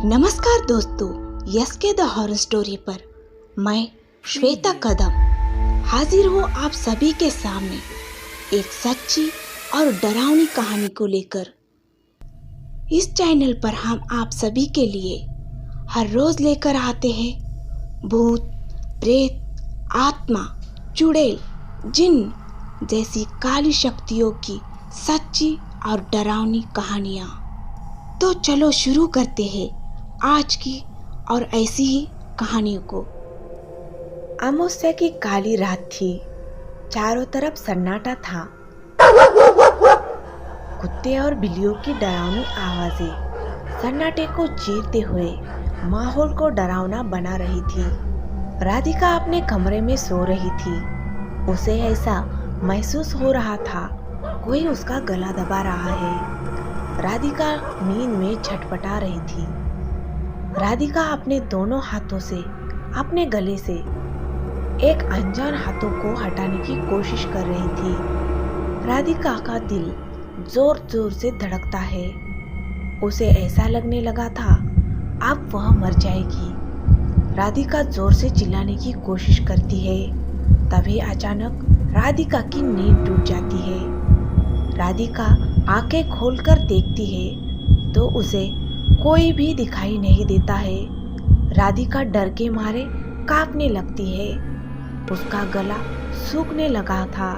नमस्कार दोस्तों, यस के द हॉरर स्टोरी पर मैं श्वेता कदम हाजिर हूँ आप सभी के सामने एक सच्ची और डरावनी कहानी को लेकर। इस चैनल पर हम आप सभी के लिए हर रोज लेकर आते हैं भूत, प्रेत, आत्मा, चुड़ैल, जिन जैसी काली शक्तियों की सच्ची और डरावनी कहानियाँ। तो चलो शुरू करते हैं आज की और ऐसी ही कहानियों को। अमावस्या की काली रात थी। चारों तरफ सन्नाटा था। कुत्ते और बिल्लियों की डरावनी आवाजें सन्नाटे को चीरते हुए माहौल को डरावना बना रही थी। राधिका अपने कमरे में सो रही थी। उसे ऐसा महसूस हो रहा था कोई उसका गला दबा रहा है। राधिका नींद में छटपटा रही थी। राधिका अपने दोनों हाथों से अपने गले से एक अनजान हाथों को हटाने की कोशिश कर रही थी। राधिका का दिल जोर जोर से धड़कता है। उसे ऐसा लगने लगा था अब वह मर जाएगी। राधिका जोर से चिल्लाने की कोशिश करती है। तभी अचानक राधिका की नींद टूट जाती है। राधिका आंखें खोलकर देखती है तो उसे कोई भी दिखाई नहीं देता है। राधिका डर के मारे कांपने लगती है। उसका गला सूखने लगा था।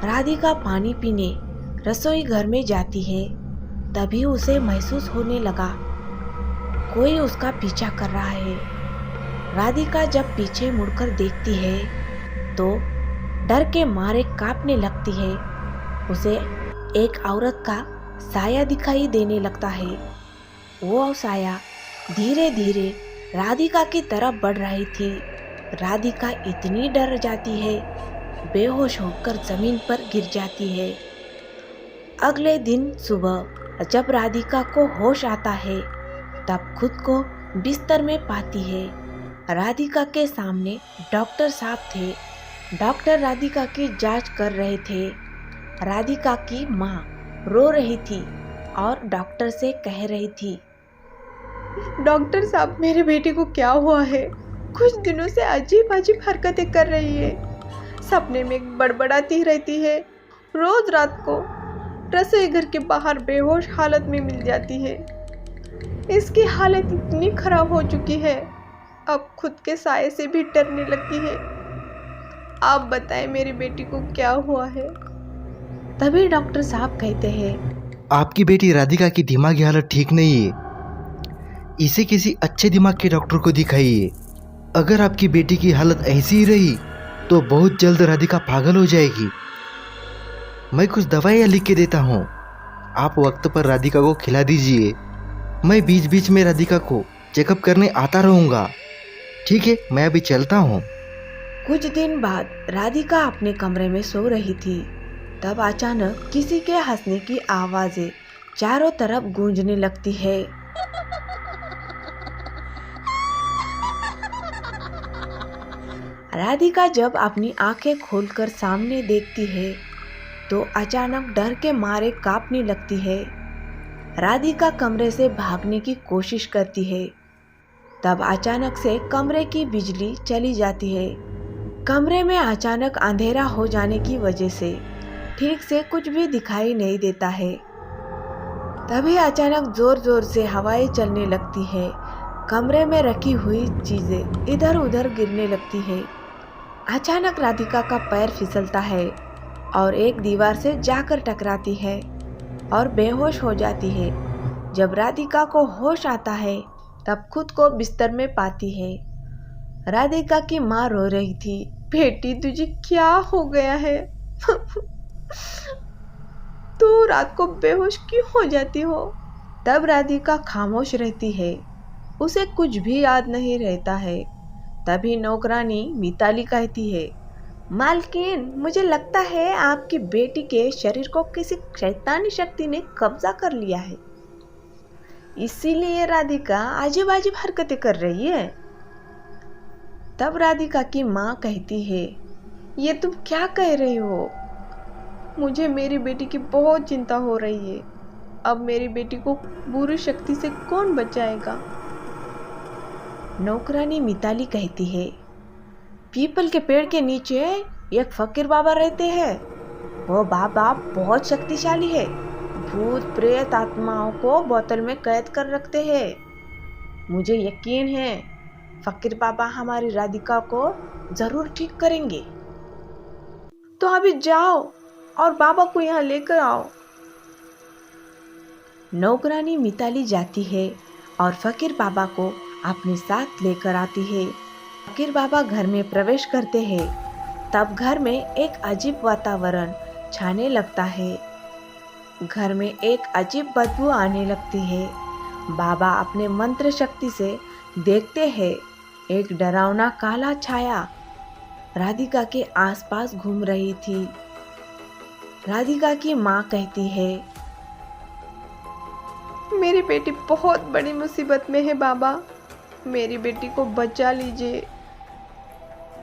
राधिका पानी पीने रसोई घर में जाती है। तभी उसे महसूस होने लगा कोई उसका पीछा कर रहा है। राधिका जब पीछे मुड़कर देखती है तो डर के मारे कांपने लगती है। उसे एक औरत का साया दिखाई देने लगता है। वो साया धीरे धीरे राधिका की तरफ बढ़ रही थी। राधिका इतनी डर जाती है, बेहोश होकर जमीन पर गिर जाती है। अगले दिन सुबह जब राधिका को होश आता है तब खुद को बिस्तर में पाती है। राधिका के सामने डॉक्टर साहब थे। डॉक्टर राधिका की जांच कर रहे थे। राधिका की माँ रो रही थी और डॉक्टर से कह रही थी, डॉक्टर साहब, मेरे बेटे को क्या हुआ है? कुछ दिनों से अजीब अजीब हरकतें कर रही है। सपने में बड़बड़ाती रहती है। रोज रात को रसोई घर के बाहर बेहोश हालत में मिल जाती है। इसकी हालत इतनी खराब हो चुकी है अब खुद के साये से भी डरने लगती है। आप बताएं मेरी बेटी को क्या हुआ है? तभी डॉक्टर साहब कहते हैं, आपकी बेटी राधिका की दिमागी हालत ठीक नहीं है। इसे किसी अच्छे दिमाग के डॉक्टर को दिखाइए। अगर आपकी बेटी की हालत ऐसी ही रही तो बहुत जल्द राधिका पागल हो जाएगी। मैं कुछ दवाइयाँ लिख के देता हूँ, आप वक्त पर राधिका को खिला दीजिए। मैं बीच बीच में राधिका को चेकअप करने आता रहूँगा। ठीक है, मैं अभी चलता हूँ। कुछ दिन बाद राधिका अपने कमरे में सो रही थी। तब अचानक किसी के हंसने की आवाजें चारों तरफ गूंजने लगती है। राधिका जब अपनी आंखें खोलकर सामने देखती है तो अचानक डर के मारे कांपने लगती है। राधिका कमरे से भागने की कोशिश करती है। तब अचानक से कमरे की बिजली चली जाती है। कमरे में अचानक अंधेरा हो जाने की वजह से ठीक से कुछ भी दिखाई नहीं देता है। तभी अचानक जोर जोर से हवाएं चलने लगती है। कमरे में रखी हुई चीजें इधर उधर गिरने लगती है। अचानक राधिका का पैर फिसलता है और एक दीवार से जाकर टकराती है और बेहोश हो जाती है। जब राधिका को होश आता है तब खुद को बिस्तर में पाती है। राधिका की माँ रो रही थी, बेटी तुझे क्या हो गया है? तू रात को बेहोश क्यों हो जाती हो? तब राधिका खामोश रहती है। उसे कुछ भी याद नहीं रहता है। तभी नौकरानी मिताली कहती है, मालकिन, मुझे लगता है आपकी बेटी के शरीर को किसी शैतानी शक्ति ने कब्जा कर लिया है, इसीलिए राधिका अजीब अजीब हरकतें कर रही है। तब राधिका की माँ कहती है, ये तुम क्या कह रही हो? मुझे मेरी बेटी की बहुत चिंता हो रही है। अब मेरी बेटी को बुरी शक्ति से कौन बचाएगा? नौकरानी मिताली कहती है, पीपल के पेड़ के नीचे एक फकीर बाबा रहते हैं। वो बाबा बहुत शक्तिशाली है। भूत प्रेत आत्माओं को बोतल में कैद कर रखते हैं। मुझे यकीन है फकीर बाबा हमारी राधिका को जरूर ठीक करेंगे। तो अभी जाओ और बाबा को यहाँ लेकर आओ। नौकरानी मिताली जाती है और फकीर बाबा को अपने साथ लेकर आती है। फकीर बाबा घर में प्रवेश करते हैं। तब घर में एक अजीब वातावरण छाने लगता है। घर में एक अजीब बदबू आने लगती है। बाबा अपने मंत्र शक्ति से देखते हैं एक डरावना काला छाया राधिका के आसपास घूम रही थी। राधिका की माँ कहती है, मेरी बेटी बहुत बड़ी मुसीबत में है बाबा, मेरी बेटी को बचा लीजिए।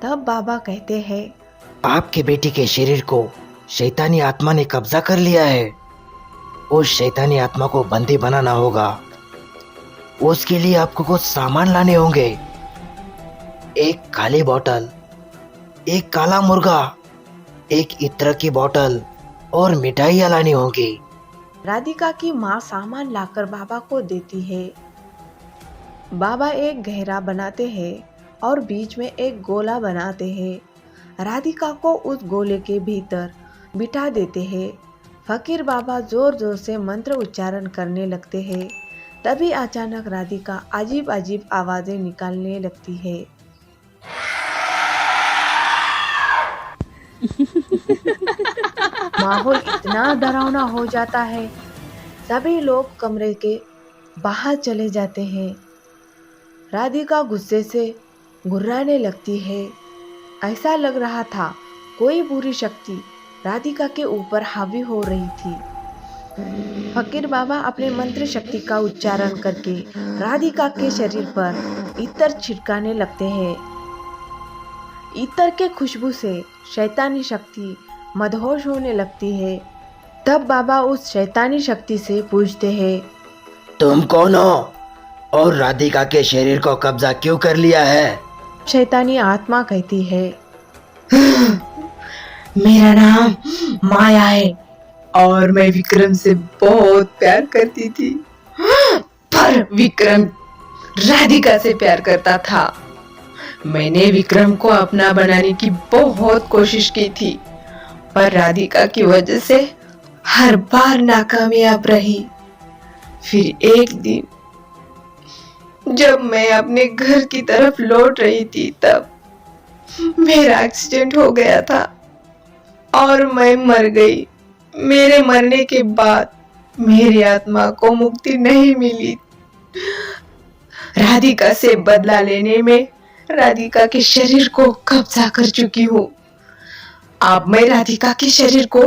तब बाबा कहते हैं, आपके बेटी के शरीर को शैतानी आत्मा ने कब्जा कर लिया है। उस शैतानी आत्मा को बंदी बनाना होगा। उसके लिए आपको कुछ सामान लाने होंगे। एक काली बोतल, एक काला मुर्गा, एक इत्र की बोतल और मिठाइयाँ लानी होंगी। राधिका की माँ सामान लाकर बाबा को देती है। बाबा एक गहरा बनाते हैं और बीच में एक गोला बनाते हैं। राधिका को उस गोले के भीतर बिठा देते हैं। फकीर बाबा जोर जोर से मंत्र उच्चारण करने लगते हैं। तभी अचानक राधिका अजीब अजीब आवाजें निकालने लगती है। माहौल इतना डरावना हो जाता है, सभी लोग कमरे के बाहर चले जाते हैं। राधिका गुस्से से गुर्राने लगती है। ऐसा लग रहा था कोई बुरी शक्ति राधिका के ऊपर हावी हो रही थी। फकीर बाबा अपने मंत्र शक्ति का उच्चारण करके राधिका के शरीर पर इत्र छिड़काने लगते हैं। इत्र के खुशबू से शैतानी शक्ति मदहोश होने लगती है। तब बाबा उस शैतानी शक्ति से पूछते हैं, तुम कौन हो और राधिका के शरीर को कब्जा क्यों कर लिया है? शैतानी आत्मा कहती है, मेरा नाम माया है और मैं विक्रम से बहुत प्यार करती थी, पर विक्रम राधिका से प्यार करता था। मैंने विक्रम को अपना बनाने की बहुत कोशिश की थी, पर राधिका की वजह से हर बार नाकामयाब रही। फिर एक दिन जब मैं अपने घर की तरफ लौट रही थी, तब मेरा एक्सीडेंट हो गया था और मैं मर गई। मेरे मरने के बाद मेरी आत्मा को मुक्ति नहीं मिली। राधिका से बदला लेने में राधिका के शरीर को कब्जा कर चुकी हूँ। अब मैं राधिका के शरीर को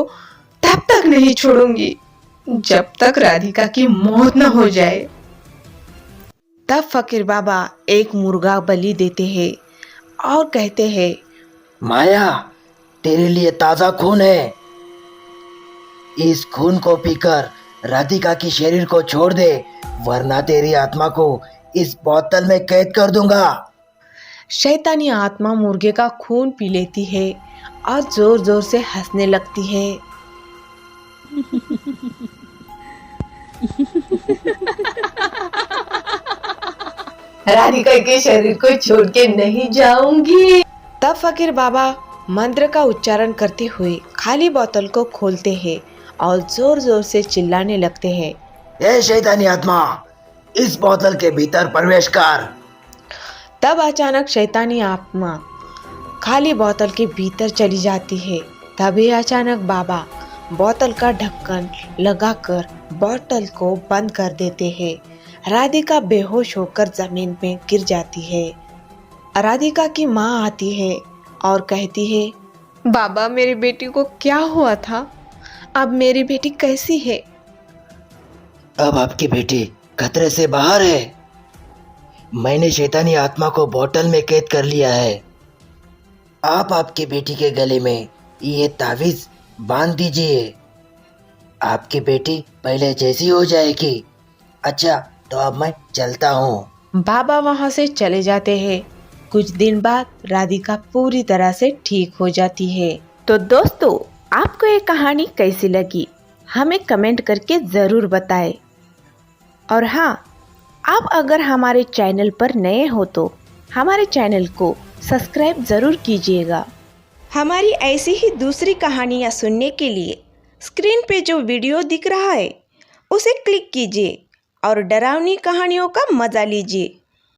तब तक नहीं छोड़ूंगी जब तक राधिका की मौत न हो जाए। तब फकीर बाबा एक मुर्गा बलि देते हैं और कहते हैं, माया, तेरे लिए ताजा खून है। इस खून को पीकर राधिका की शरीर को छोड़ दे, वरना तेरी आत्मा को इस बोतल में कैद कर दूंगा। शैतानी आत्मा मुर्गे का खून पी लेती है और जोर जोर से हंसने लगती है। राधिका के शरीर को छोड़ के नहीं जाऊंगी। तब फकीर बाबा मंत्र का उच्चारण करते हुए खाली बोतल को खोलते हैं और जोर जोर से चिल्लाने लगते हैं, ए शैतानी आत्मा, इस बोतल के भीतर प्रवेश कर। तब अचानक शैतानी आत्मा खाली बोतल के भीतर चली जाती है। तभी अचानक बाबा बोतल का ढक्कन लगाकर बोतल को बंद कर देते हैं। राधिका बेहोश होकर जमीन में गिर जाती है। राधिका की माँ आती है और कहती है, बाबा, मेरी बेटी को क्या हुआ था? अब मेरी बेटी कैसी है? अब आपकी बेटी खतरे से बाहर है। मैंने शैतानी आत्मा को बोतल में कैद कर लिया है। आप आपकी बेटी के गले में ये तावीज बांध दीजिए। आपकी बेटी पहले जैसी हो जाएगी। अच्छा, तो अब मैं चलता हूँ। बाबा वहाँ से चले जाते हैं। कुछ दिन बाद राधिका पूरी तरह से ठीक हो जाती है। तो दोस्तों, आपको ये कहानी कैसी लगी हमें कमेंट करके ज़रूर बताएं। और हाँ, आप अगर हमारे चैनल पर नए हो तो हमारे चैनल को सब्सक्राइब ज़रूर कीजिएगा। हमारी ऐसी ही दूसरी कहानियाँ सुनने के लिए स्क्रीन पे जो वीडियो दिख रहा है उसे क्लिक कीजिए और डरावनी कहानियों का मज़ा लीजिए।